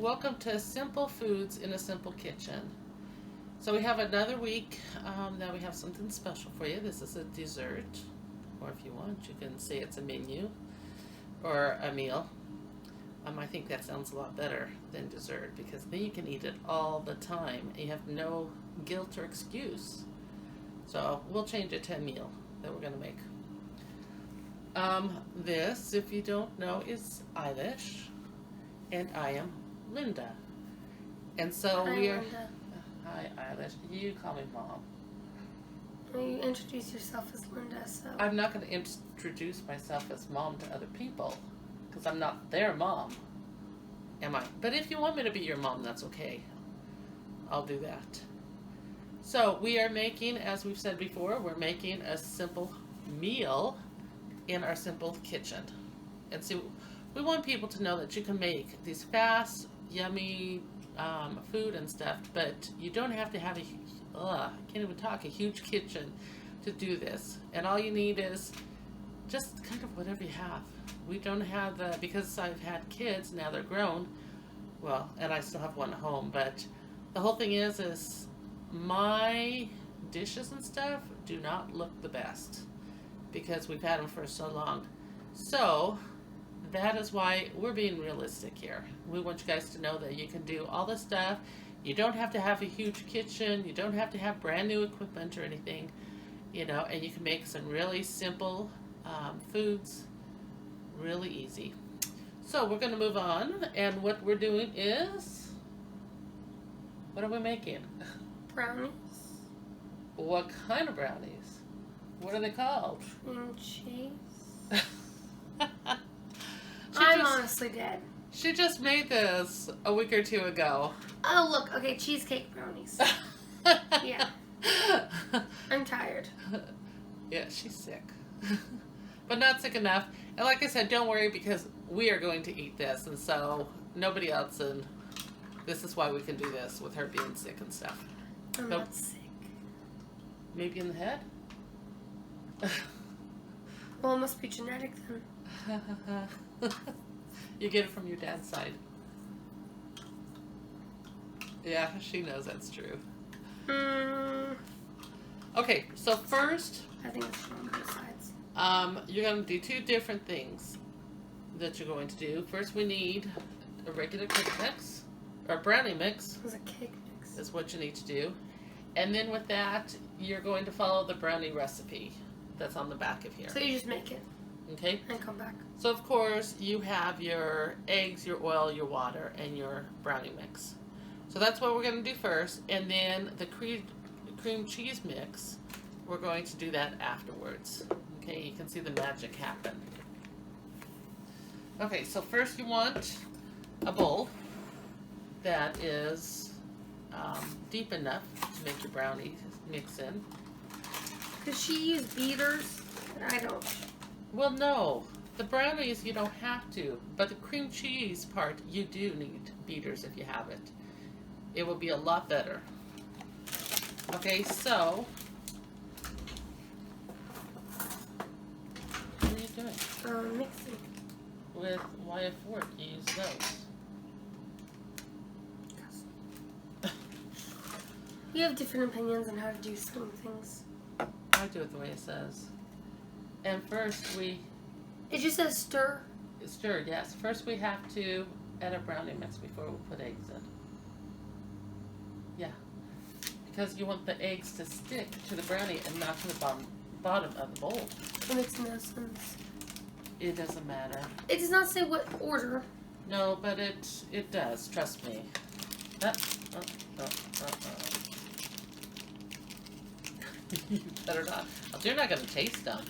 Welcome to Simple Foods in a Simple Kitchen. So we have another week that we have something special for you. This is a dessert, or if you want, you can say it's a menu or a meal. I think that sounds a lot better than dessert because then you can eat it all the time. You have no guilt or excuse. So we'll change it to a meal that we're going to make. This, if you don't know, is Eilish, and I am Lynnda. And so Hi, we are. Lynnda. Hi, Eilish. You call me Mom. Well, you introduce yourself as Lynnda, so. I'm not going to introduce myself as Mom to other people because I'm not their mom, am I? But if you want me to be your mom, that's okay. I'll do that. So we are making, as we've said before, we're making a simple meal in our simple kitchen. And so we want people to know that you can make these fast, yummy food and stuff, but you don't have to have I can't even talk, a huge kitchen to do this. And all you need is just kind of whatever you have. We don't have because I've had kids, now they're grown, well, and I still have one at home, but the whole thing is my dishes and stuff do not look the best because we've had them for so long. So that is why we're being realistic here. We want you guys to know that you can do all this stuff. You don't have to have a huge kitchen. You don't have to have brand new equipment or anything, and you can make some really simple foods really easy. So we're going to move on, and what we're doing is, what are we making? Brownies. What kind of brownies? What are they called? And cheese. I'm honestly dead. She just made this a week or two ago. Oh, look. Okay, cheesecake brownies. Yeah. I'm tired. Yeah, she's sick. But not sick enough. And like I said, don't worry because we are going to eat this. And so nobody else. And this is why we can do this with her being sick and stuff. I'm So, not sick. maybe in the head? Well, it must be genetic then. You get it from your dad's side. Yeah, she knows that's true. Okay, so first, I think it's on both sides. you're going to do two different things that you're going to do. First, we need a regular cake mix, or brownie mix. It was a cake mix. Is what you need to do. And then with that, you're going to follow the brownie recipe that's on the back of here. So you just make it Okay? and come back. So of course, you have your eggs, your oil, your water, and your brownie mix. So that's what we're going to do first. And then the cream cheese mix, we're going to do that afterwards. Okay, you can see the magic happen. Okay, so first you want a bowl that is deep enough to make your brownie mix in. Does she use beaters? I don't. Well, no. The brownies, you don't have to. But the cream cheese part, you do need beaters if you have it. It will be a lot better. Okay, so. What are you doing? Mixing. With why a fork? You use those. You have different opinions on how to do some things. I do it the way it says. And first we It just says stir. stir, yes. First we have to add a brownie mix before we put eggs in. Yeah. Because you want the eggs to stick to the brownie and not to the bottom of the bowl. It makes no sense. It doesn't matter. It does not say what order. No, but it does, trust me. You better not. You're not going to taste them.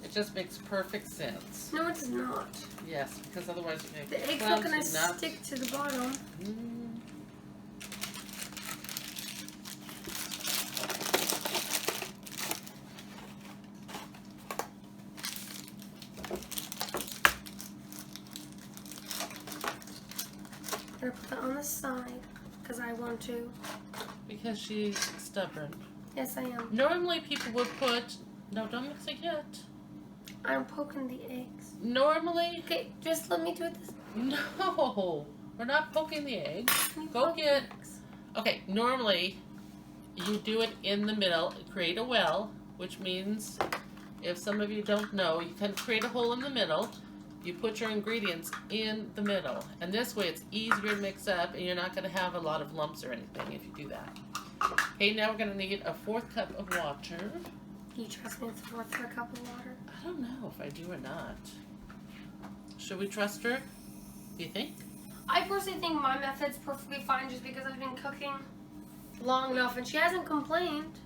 It just makes perfect sense. No, it does not. Yes, because otherwise you're going to The egg's not going to stick to the bottom. I'm going to put that on the side because I want to. Because she's stubborn. Yes, I am. Normally people would put... No, don't mix it yet. I'm poking the eggs. Normally, Okay, just let me do it this. no, we're not poking the eggs. You Go poke the get. eggs. Okay, normally you do it in the middle. Create a well, which means if some of you don't know, you can create a hole in the middle. You put your ingredients in the middle, and this way it's easier to mix up, and you're not going to have a lot of lumps or anything if you do that. Okay, now we're going to need a 4th cup of water. You trust me it's worth a cup of water? I don't know if I do or not. Should we trust her? Do you think? I personally think my method's perfectly fine just because I've been cooking long enough and she hasn't complained.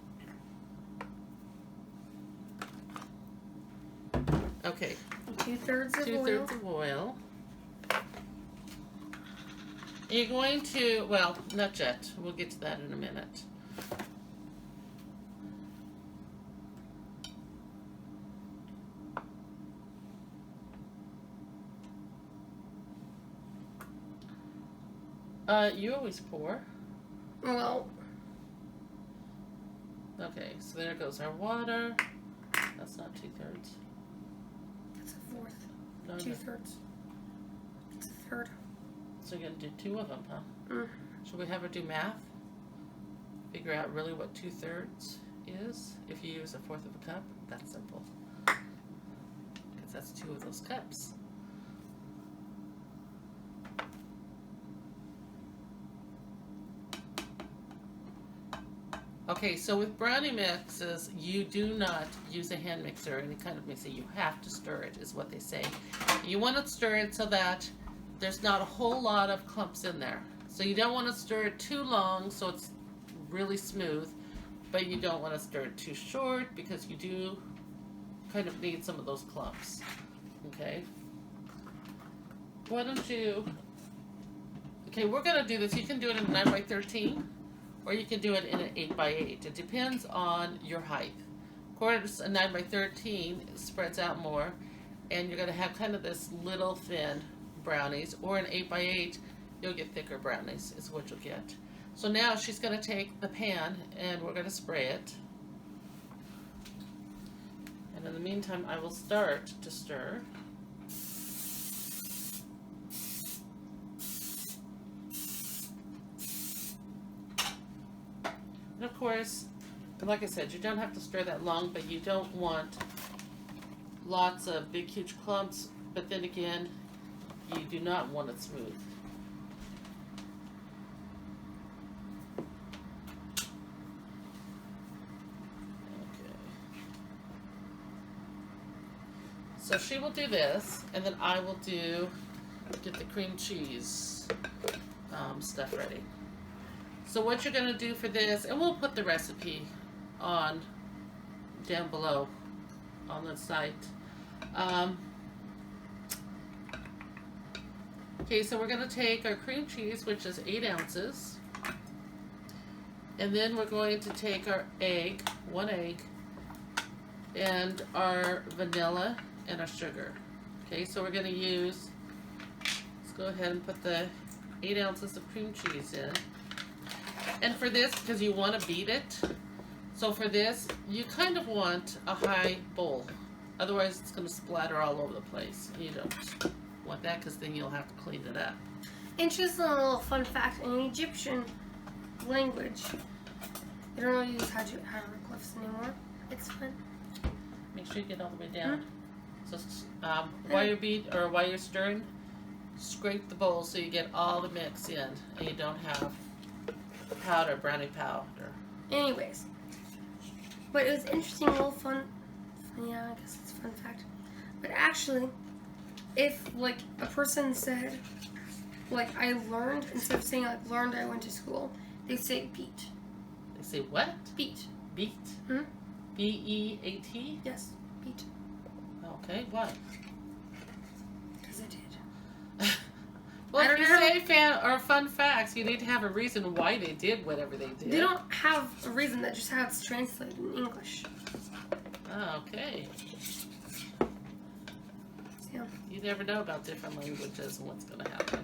Okay. 2/3 of 2/3 of oil. You're going to, well, not yet. We'll get to that in a minute. You always pour. Well, Okay, so there goes our water. That's not 2/3. that's a 4th. No, no. 2/3. It's a 1/3. So you're gonna do 2 of them, huh? Mm. Should we have her do math? Figure out really what 2/3 is if you use a 1/4 of a cup. That's simple. Because that's 2 of those cups. Okay, so with brownie mixes, you do not use a hand mixer or any kind of mixer. You have to stir it, is what they say. You want to stir it so that there's not a whole lot of clumps in there. So you don't want to stir it too long so it's really smooth, but you don't want to stir it too short because you do kind of need some of those clumps. Okay? Why don't you... Okay, we're going to do this. You can do it in a 9x13. Or you can do it in an 8x8. It depends on your height. Of course, a 9x13 spreads out more, and you're going to have kind of this little thin brownies. Or an 8x8, you'll get thicker brownies, is what you'll get. So now she's going to take the pan, and we're going to spray it. And in the meantime, I will start to stir. And of course, like I said, you don't have to stir that long, but you don't want lots of big, huge clumps. But then again, you do not want it smooth. Okay. So she will do this, and then I will get the cream cheese stuff ready. So what you're going to do for this, and we'll put the recipe on down below on the site. Okay, so we're going to take our cream cheese, which is 8 ounces, and then we're going to take our egg, 1 egg, and our vanilla and our sugar. Okay, so we're going to use, let's go ahead and put the 8 ounces of cream cheese in. And for this, because you want to beat it, so for this, you kind of want a high bowl. Otherwise, it's going to splatter all over the place. You don't want that because then you'll have to clean it up. and just a little fun fact, in Egyptian language, they don't really use hieroglyphs anymore. It's fun. Make sure you get all the way down. So while you're stirring, scrape the bowl so you get all the mix in, and you don't have powder, brownie powder. Anyways, but it was interesting, little fun. Yeah, I guess it's a fun fact. But actually, if like a person said, like I learned, instead of saying like learned, I went to school, they say beat. They say what? Beat. Beat? Hmm? B-E-A-T? Yes, beat. Okay, why? Because I did. Well, I if you don't say fun facts, you need to have a reason why they did whatever they did. They don't have a reason, that just how it's translated in English. Oh, okay. Yeah. You never know about different languages and what's going to happen.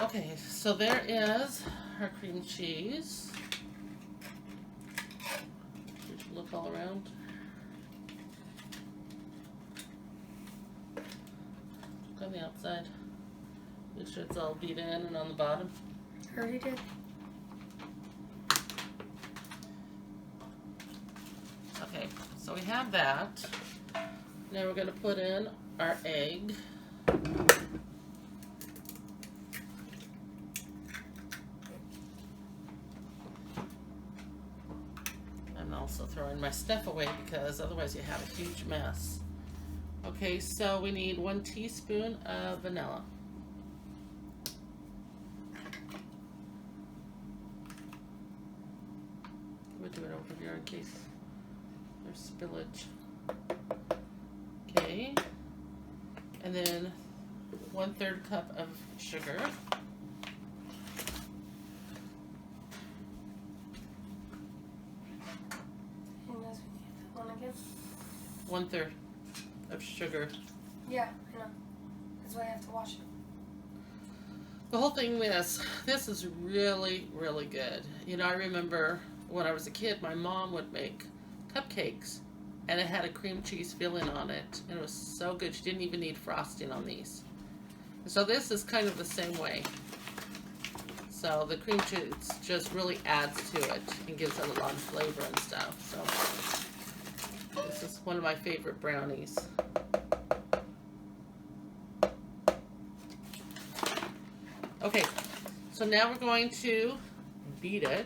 Okay, so there is our cream cheese. Just look all around. Look on the outside. Make sure it's all beat in and on the bottom. I already did. Okay, so we have that. Now we're going to put in our egg. I'm also throwing my stuff away because otherwise you have a huge mess. Okay, so we need 1 teaspoon of vanilla. We'll do it over here in case there's spillage. Okay, and then 1/3 cup of sugar. You guys need that one again? 1/3 of sugar. Yeah, I know. That's why I have to wash it. The whole thing is, this is really, really good. You know, I remember when I was a kid, my mom would make cupcakes, and it had a cream cheese filling on it, and it was so good. She didn't even need frosting on these. So this is kind of the same way. So the cream cheese just really adds to it and gives it a lot of flavor and stuff. So this is one of my favorite brownies. Okay, so now we're going to beat it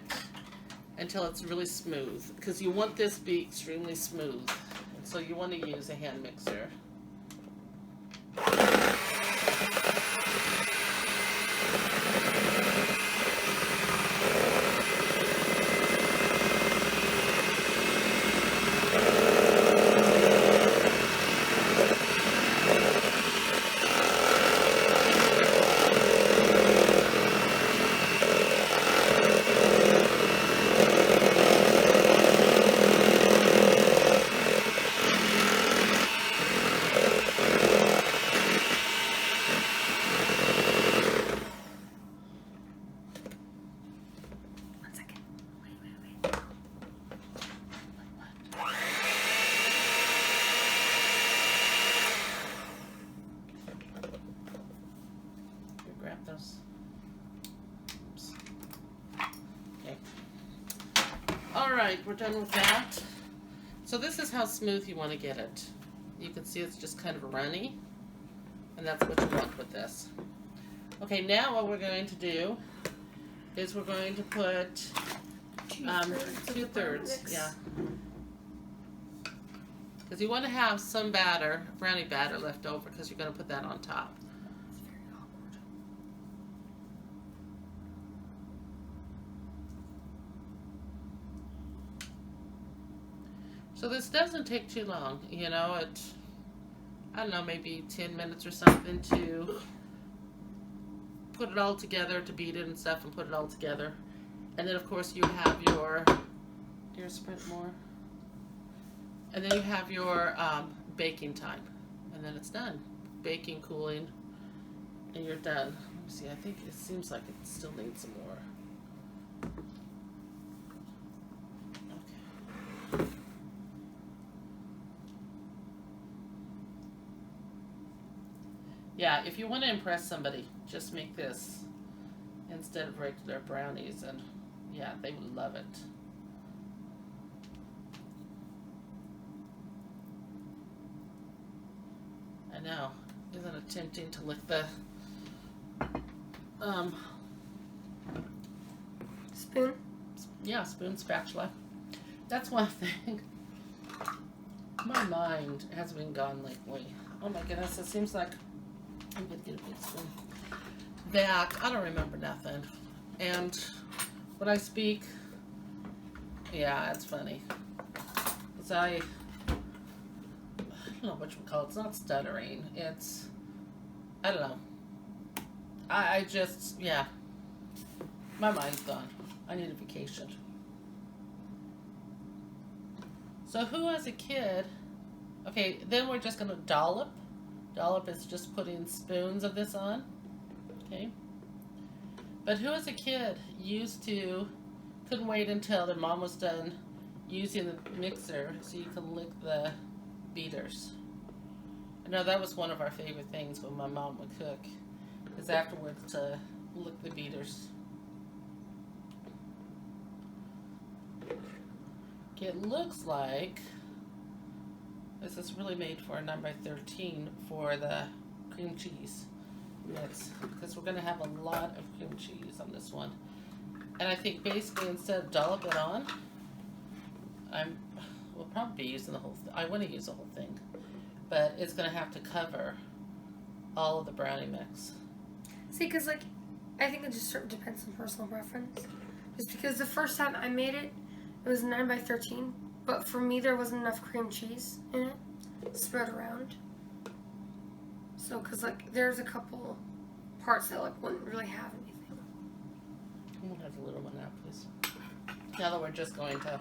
until it's really smooth, because you want this to be extremely smooth. And so you want to use a hand mixer. Grab those. Oops. Okay. All right, we're done with that. So this is how smooth you want to get it. You can see it's just kind of runny, and that's what you want with this. Okay, now what we're going to do is we're going to put 2/3, yeah. Because you want to have some batter, brownie batter left over, because you're going to put that on top. So this doesn't take too long, you know, I don't know, maybe 10 minutes or something to put it all together, to beat it and stuff and put it all together. And then of course you have your, here, spread more. And then you have your baking time, and then it's done. Baking, cooling, and you're done. Let me see, I think it seems like it still needs some more. Okay. Yeah, if you want to impress somebody, just make this instead of regular brownies, and yeah, they would love it. I know, isn't it tempting to lick the spoon? Yeah, spoon, spatula. That's one thing. My mind has been gone lately. Oh my goodness, it seems like I'm gonna get a big spoon. That I don't remember nothing, and when I speak, yeah, it's funny. Cause I don't know what you would call it. It's not stuttering. It's, I don't know. I just, yeah. My mind's gone. I need a vacation. So who as a kid, okay, then we're just going to dollop. Dollop is just putting spoons of this on. Okay. But who as a kid couldn't wait until their mom was done using the mixer so you could lick the beaters? I know that was one of our favorite things when my mom would cook, is afterwards to lick the beaters. Okay, it looks like this is really made for a 9x13 for the cream cheese mix, because we're going to have a lot of cream cheese on this one. And I think basically instead of dollop it on, we'll probably be using the whole I want to use the whole thing, but it's going to have to cover all of the brownie mix. See, because like, I think it just sort of depends on personal preference. Just because the first time I made it, it was 9x13, but for me there wasn't enough cream cheese in it spread around. So, because like, there's a couple parts that like wouldn't really have anything. We'll have the little one out, please. Now that we're just going to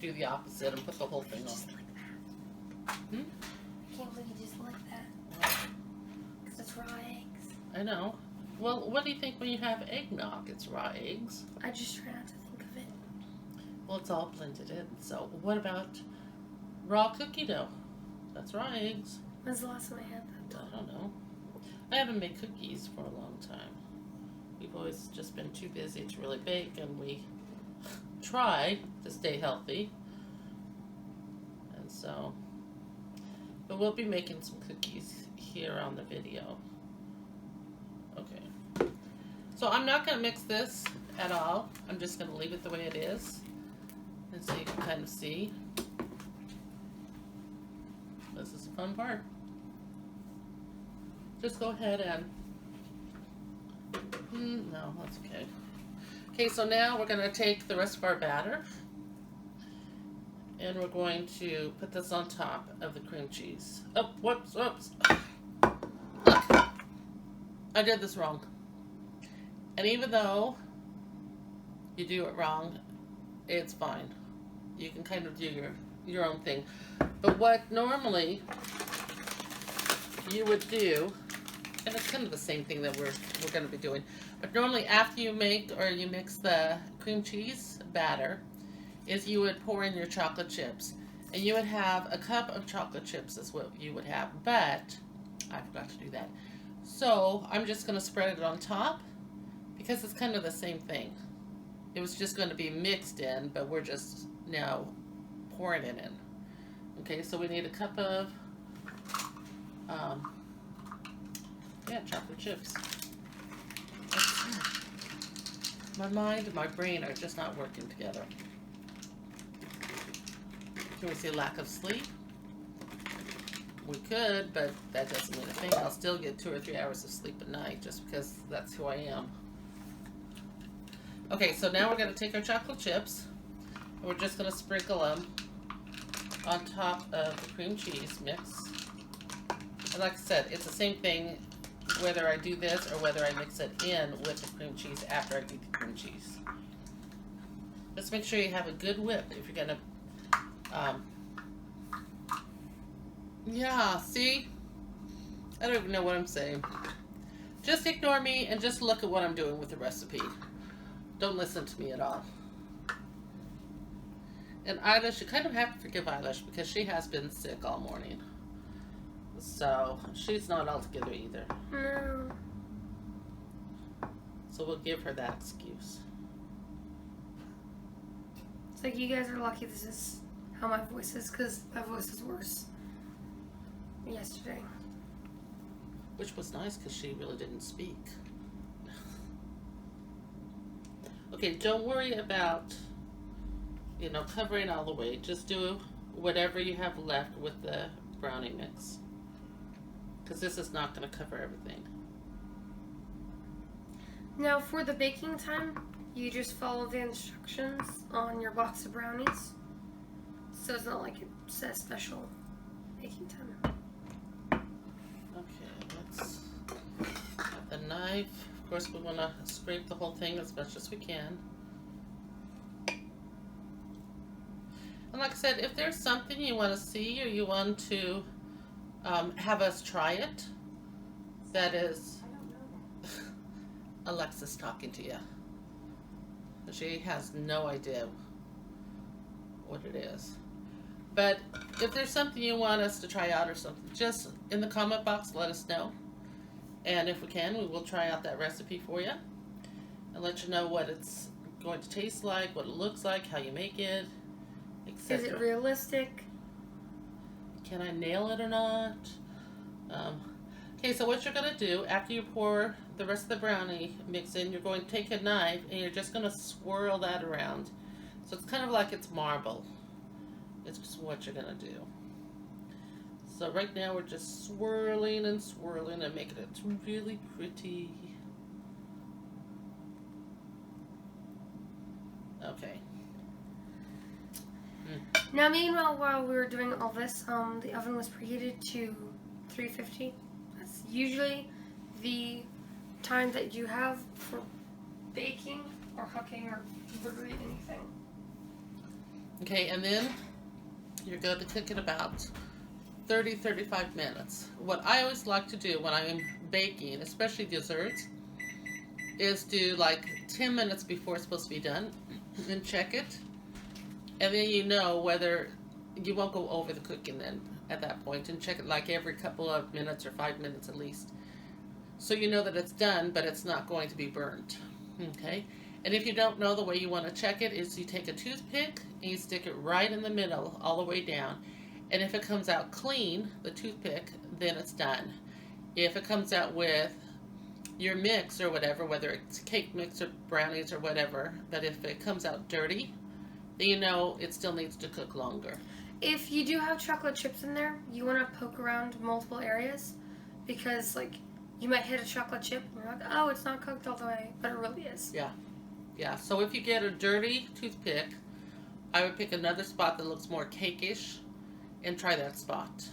do the opposite and put the whole thing on. Just like that. I can't believe you just like that. Because it's raw eggs. I know. Well, what do you think when you have eggnog? It's raw eggs. I just try not to think of it. Well, it's all blended in. So, what about raw cookie dough? That's raw eggs. When's the last time I had that? I don't know. I haven't made cookies for a long time. We've always just been too busy to really bake, and we try to stay healthy. And so, but we'll be making some cookies here on the video. Okay. So I'm not going to mix this at all. I'm just going to leave it the way it is. And so you can kind of see. This is the fun part. Just go ahead and, no, that's okay. Okay, so now we're going to take the rest of our batter and we're going to put this on top of the cream cheese. Oh, whoops. Look, I did this wrong. And even though you do it wrong, it's fine. You can kind of do your own thing. But what normally you would do, and it's kind of the same thing that we're going to be doing, but normally after you make or you mix the cream cheese batter, is you would pour in your chocolate chips. And you would have a cup of chocolate chips is what you would have, but I forgot to do that. So I'm just going to spread it on top because it's kind of the same thing. It was just going to be mixed in, but we're just now pouring it in. Okay, so we need a cup of chocolate chips. My mind and my brain are just not working together. Can we say lack of sleep? We could, but that doesn't mean a thing. I'll still get 2 or 3 hours of sleep a night just because that's who I am. Okay, so now we're going to take our chocolate chips and we're just going to sprinkle them on top of the cream cheese mix. And like I said, it's the same thing whether I do this or whether I mix it in with the cream cheese after I do the cream cheese. Just make sure you have a good whip if you're going to yeah, see? I don't even know what I'm saying. Just ignore me and just look at what I'm doing with the recipe. Don't listen to me at all. And Eilish, you kind of have to forgive Eilish because she has been sick all morning. So, she's not all together either. No. So we'll give her that excuse. It's like you guys are lucky this is how my voice is, because my voice is worse yesterday. Which was nice because she really didn't speak. Okay, don't worry about, covering all the way. Just do whatever you have left with the brownie mix. Because this is not going to cover everything. Now for the baking time, you just follow the instructions on your box of brownies. So it's not like it says special baking time. Okay, let's have the knife. Of course, we want to scrape the whole thing as much as we can. And like I said, if there's something you want to see or you want to have us try it, that is Alexis talking to you. She has no idea what it is. But if there's something you want us to try out or something, just in the comment box let us know. And if we can, we will try out that recipe for you and let you know what it's going to taste like, what it looks like, how you make it, etc. Is it realistic? Can I nail it or not? Okay, so what you're going to do after you pour the rest of the brownie mix in, you're going to take a knife and you're just going to swirl that around. So it's kind of like it's marble. It's just what you're going to do. So right now we're just swirling and swirling and making it really pretty. Okay. Now, meanwhile, while we were doing all this, the oven was preheated to 350. That's usually the time that you have for baking or cooking or literally anything. Okay, and then you're going to cook it about 30-35 minutes. What I always like to do when I'm baking, especially desserts, is do like 10 minutes before it's supposed to be done and check it. And then you know whether you won't go over the cooking then at that point, and check it like every couple of minutes or 5 minutes at least. So you know that it's done, but it's not going to be burnt. Okay? And if you don't know, the way you want to check it is you take a toothpick and you stick it right in the middle all the way down. And if it comes out clean, the toothpick, then it's done. If it comes out with your mix or whatever, whether it's cake mix or brownies or whatever, but if it comes out dirty, then you know it still needs to cook longer. If you do have chocolate chips in there, you want to poke around multiple areas because, like, you might hit a chocolate chip and you're like, oh, it's not cooked all the way, but it really is. Yeah. Yeah, so if you get a dirty toothpick, I would pick another spot that looks more cake-ish and try that spot.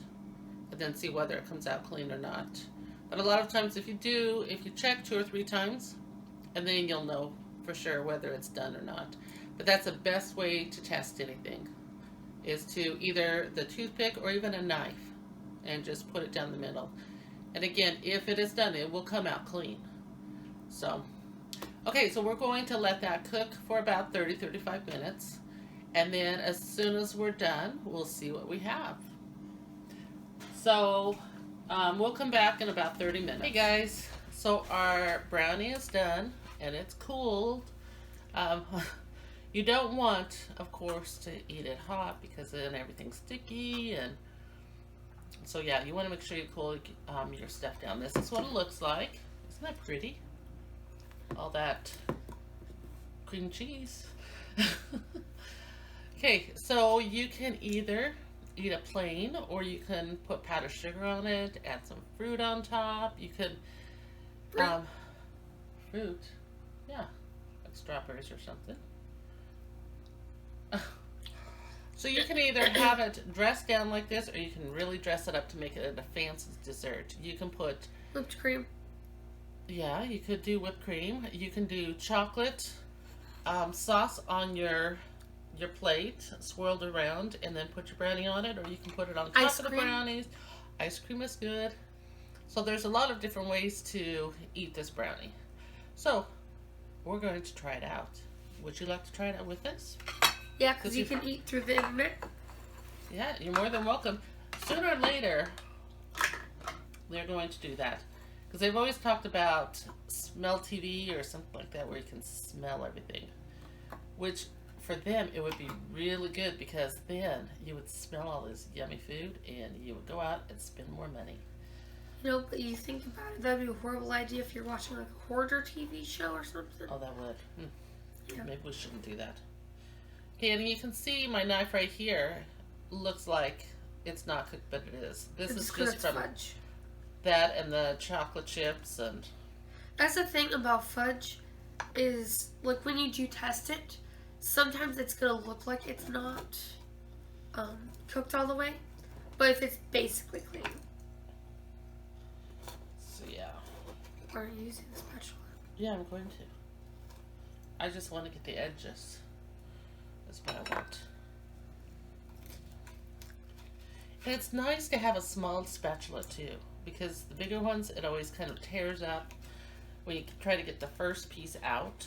And then see whether it comes out clean or not. But a lot of times if you check 2 or 3 times, and then you'll know for sure whether it's done or not. But that's the best way to test anything, is to either the toothpick or even a knife and just put it down the middle. And again, if it is done, it will come out clean. So, okay, so we're going to let that cook for about 30-35 minutes. And then as soon as we're done, we'll see what we have. So, we'll come back in about 30 minutes. Hey guys, so our brownie is done and it's cooled. You don't want, of course, to eat it hot because then everything's sticky, and so yeah, you want to make sure you cool your stuff down. This is what it looks like. Isn't that pretty? All that cream cheese. Okay, so you can either eat it plain, or you can put powdered sugar on it, add some fruit on top. You could fruit, yeah, like strawberries or something. So you can either have it dressed down like this, or you can really dress it up to make it a fancy dessert. You can put Whipped cream. Yeah, you could do whipped cream. You can do chocolate sauce on your plate, swirled around, and then put your brownie on it, or you can put it on top of the brownies. Ice cream is good. So there's a lot of different ways to eat this brownie. So we're going to try it out. Would you like to try it out with us? Yeah, because you can eat through the internet. Yeah, you're more than welcome. Sooner or later, they're going to do that. Because they've always talked about smell TV or something like that, where you can smell everything. Which, for them, it would be really good, because then you would smell all this yummy food and you would go out and spend more money. You know, but you think about it, that would be a horrible idea if you're watching like a hoarder TV show or something. Oh, that would. Yeah. Maybe we shouldn't do that. Okay, and you can see my knife right here looks like it's not cooked, but it is. This is just from fudge. That and the chocolate chips. And that's the thing about fudge, is like when you do test it, sometimes it's gonna look like it's not cooked all the way, but if it's basically clean. So yeah. Are you using the spatula? Yeah, I'm going to. I just want to get the edges. That's what I want. And it's nice to have a small spatula too, because the bigger ones, it always kind of tears up when you try to get the first piece out.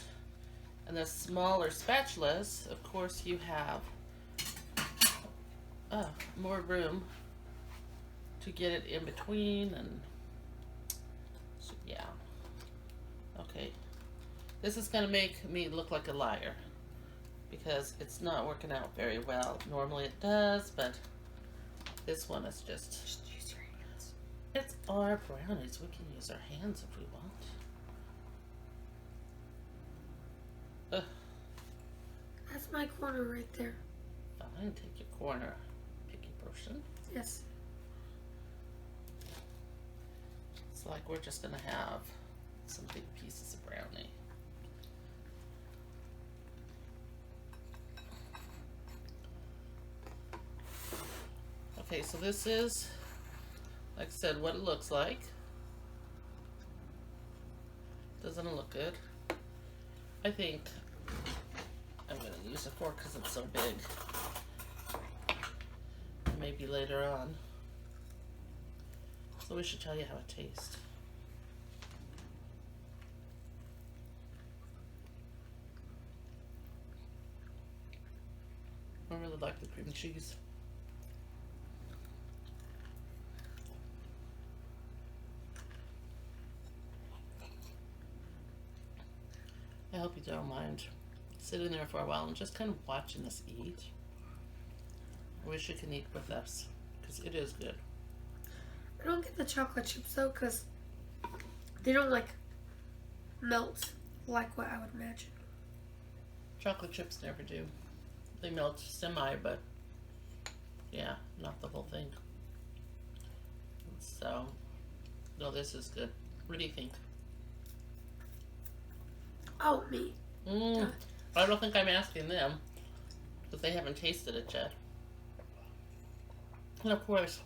And the smaller spatulas, of course, you have more room to get it in between, and so, yeah. Okay, this is gonna make me look like a liar because it's not working out very well. Normally it does, but this one is just use your hands. It's our brownies. We can use our hands if we want. Ugh. That's my corner right there. Fine, take your corner, picky person. Yes. It's like we're just gonna have some big pieces of brownie. Okay, so this is, like I said, what it looks like. Doesn't it look good? I think I'm going to use a fork because it's so big. Maybe later on. So we should tell you how it tastes. I really like the cream cheese. I hope you don't mind sitting there for a while and just kind of watching us eat. I wish you can eat with us because it is good. I don't get the chocolate chips though because they don't like melt like what I would imagine. Chocolate chips never do. They melt semi, but yeah, not the whole thing. So, no, this is good. What do you think? Oh, me. I don't think I'm asking them because they haven't tasted it yet. And of course,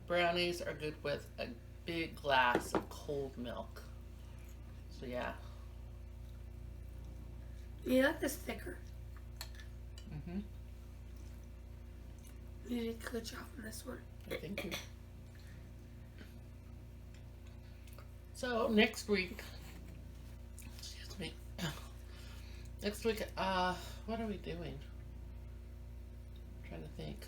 brownies are good with a big glass of cold milk. So yeah. You like this thicker. Mm-hmm. You did a good job on this one. Thank you. So next week, excuse me. Next week, what are we doing? I'm trying to think.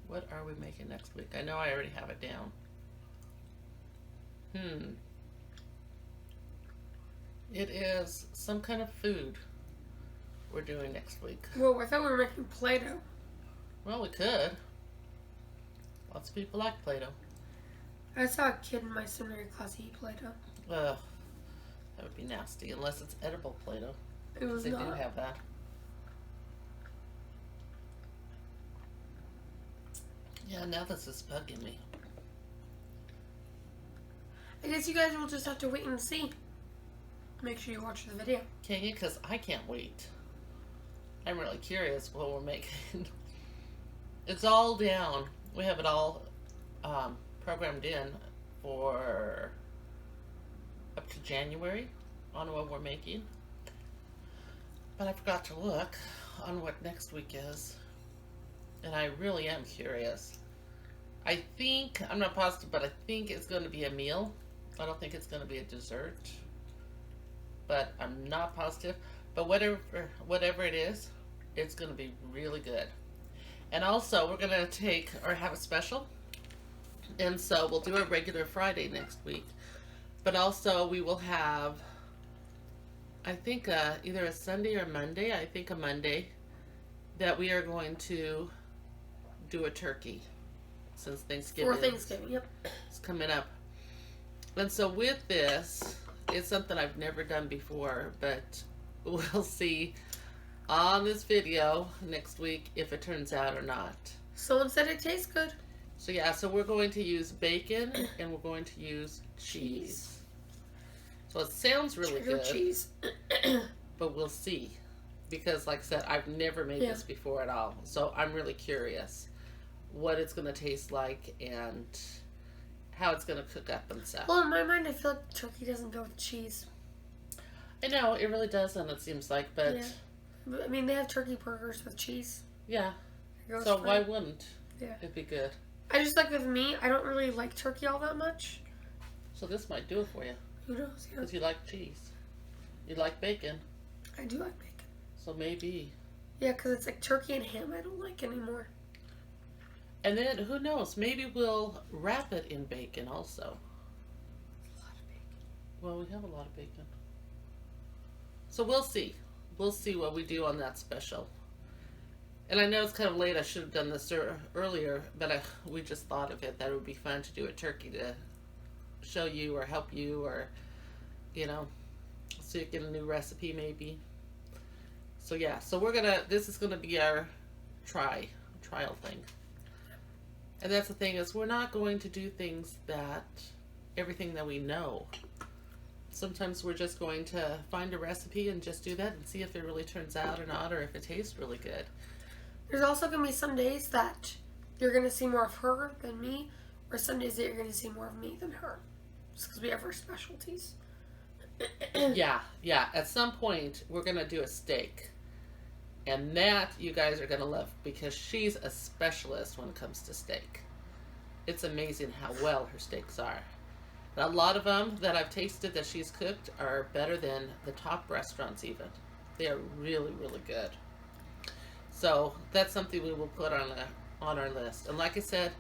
What are we making next week? I know I already have it down. It is some kind of food we're doing next week. Well, I thought we were making Play-Doh. Well, we could. Lots of people like Play-Doh. I saw a kid in my seminary class eat Play-Doh. Ugh, that would be nasty unless it's edible Play-Doh. It was They not. do have that. Yeah, now this is bugging me. I guess you guys will just have to wait and see. Make sure you watch the video. Can you? Because I can't wait. I'm really curious what we're making. It's all down. We have it all programmed in for up to January on what we're making. But I forgot to look on what next week is. And I really am curious. I think, I'm not positive, but I think it's going to be a meal. I don't think it's going to be a dessert. But I'm not positive. But whatever it is, it's going to be really good. And also, we're going to take or have a special. And so we'll do a regular Friday next week. But also, we will have, I think, either a Sunday or Monday. I think a Monday that we are going to do a turkey. Since Thanksgiving. For Thanksgiving, yep. It's coming up. And so with this, it's something I've never done before, but we'll see on this video next week if it turns out or not. Someone said it tastes good. So yeah, so we're going to use bacon and we're going to use cheese. So it sounds really Cheddar good. cheese. But we'll see. Because like I said, I've never made this before at all. So I'm really curious what it's going to taste like and how it's going to cook up and stuff. Well, in my mind, I feel like turkey doesn't go with cheese. I know, it really doesn't, it seems like, but... Yeah. I mean, they have turkey burgers with cheese. Yeah. So So why wouldn't it it be good? I just like with me, I don't really like turkey all that much. So this might do it for you. Who knows? Yeah. Because you like cheese. You like bacon. I do like bacon. So maybe. Yeah, because it's like turkey and ham I don't like anymore. And then, who knows? Maybe we'll wrap it in bacon also. A lot of bacon. Well, we have a lot of bacon. So we'll see. We'll see what we do on that special. And I know it's kind of late. I should have done this earlier, but we just thought of it. That it would be fun to do a turkey to show you or help you or, you know, so you get a new recipe maybe. So yeah, so this is gonna be our trial thing. And that's the thing is we're not going to do things everything that we know. Sometimes we're just going to find a recipe and just do that and see if it really turns out or not, or if it tastes really good. There's also going to be some days that you're going to see more of her than me, or some days that you're going to see more of me than her. Just because we have our specialties. Yeah. At some point, we're going to do a steak. And that you guys are going to love because she's a specialist when it comes to steak. It's amazing how well her steaks are. And a lot of them that I've tasted that she's cooked are better than the top restaurants even. They are really, really good. So that's something we will put on our list. And like I said,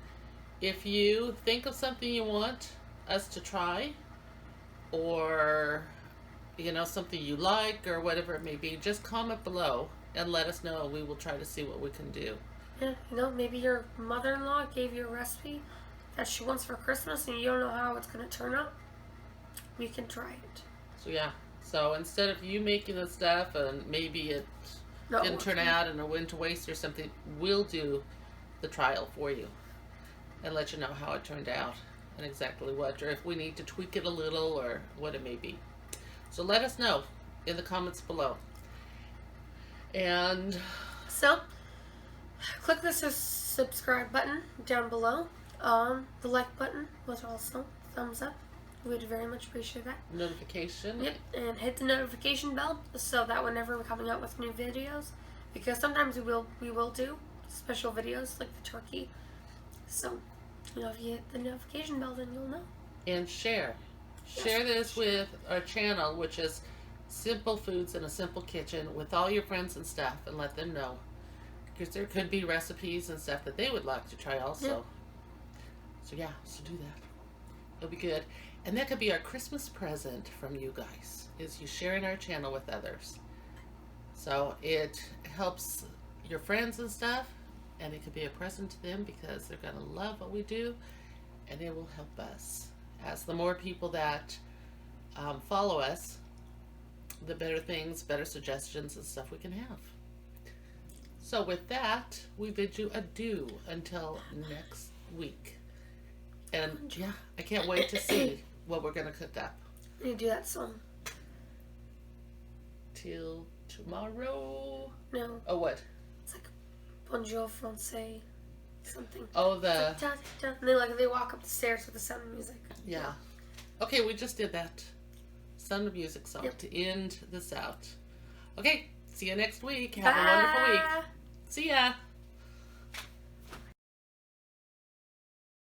if you think of something you want us to try, or you know, something you like or whatever it may be, just comment below and let us know, and we will try to see what we can do. Yeah, you know, maybe your mother-in-law gave you a recipe that she wants for Christmas and you don't know how it's going to turn out. We can try it. So yeah, so instead of you making the stuff and maybe it didn't turn out and it went to waste or something, we'll do the trial for you and let you know how it turned out and exactly what, or if we need to tweak it a little or what it may be. So let us know in the comments below. And so, click the subscribe button down below. The like button was also thumbs up. We'd very much appreciate that. Notification. Yep, and hit the notification bell so that whenever we're coming out with new videos, because sometimes we will do special videos like the turkey. So, you know, if you hit the notification bell, then you'll know. And share. Share this with our channel, which is Simple Foods in a Simple Kitchen, with all your friends and stuff, and let them know. Because there could be recipes and stuff that they would like to try also. Yep. So yeah, so do that. It'll be good. And that could be our Christmas present from you guys, is you sharing our channel with others. So it helps your friends and stuff, and it could be a present to them because they're going to love what we do, and it will help us. As the more people that follow us, the better things, better suggestions and stuff we can have. So with that, we bid you adieu until next week. And yeah, I can't wait to see what we're going to cook up. You do that song. Till tomorrow. No. Oh, what? It's like Bonjour Francais something. Oh, It's like, and they walk up the stairs with the sound of music. Yeah. Okay, we just did that. Sound of Music song to end this out. Okay, see you next week. Have a wonderful week. See ya.